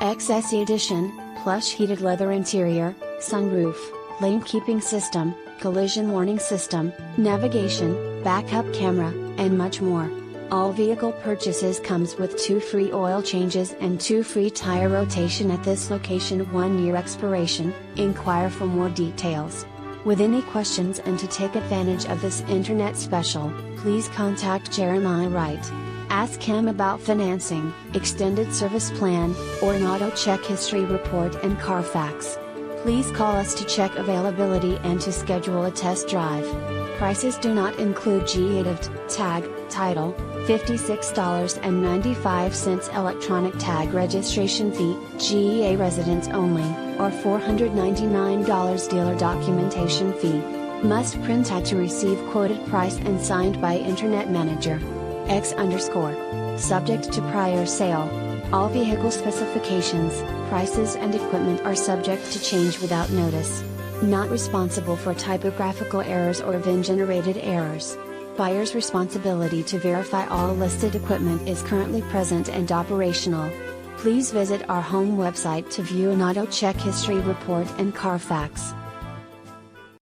XSE Edition, plush heated leather interior, sunroof, lane keeping system, collision warning system, navigation, backup camera, and much more. All vehicle purchases comes with 2 free oil changes and 2 free tire rotation at this location, 1-year expiration. Inquire for more details. With any questions and to take advantage of this internet special, please contact Jeremiah Wright. Ask him about financing, extended service plan, or an auto check history report and Carfax. Please call us to check availability and to schedule a test drive. Prices do not include GATV, tag, title, $56.95 electronic tag registration fee, GEA residents only, or $499 dealer documentation fee. Must print out to receive quoted price and signed by Internet Manager. X_. Subject to prior sale. All vehicle specifications, prices and equipment are subject to change without notice. Not responsible for typographical errors or VIN-generated errors. Buyer's responsibility to verify all listed equipment is currently present and operational. Please visit our home website to view an auto check history report and Carfax.